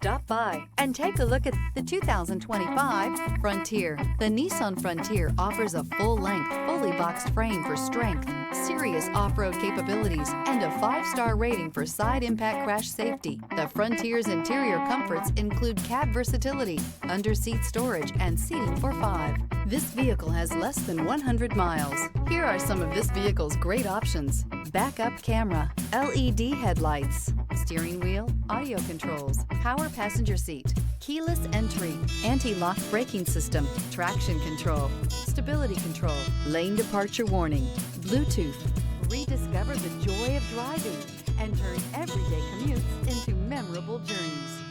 Stop by and take a look at the 2025 Frontier. The Nissan Frontier offers a full-length, fully boxed frame for strength, serious off-road capabilities, and a 5-star rating for side impact crash safety. The Frontier's interior comforts include cab versatility, under-seat storage, and seating for 5. This vehicle has less than 100 miles. Here are some of this vehicle's great options: backup camera, LED headlights, steering wheel audio controls, power passenger seat, keyless entry, anti-lock braking system, traction control, stability control, lane departure warning, Bluetooth. Rediscover the joy of driving and turn everyday commutes into memorable journeys.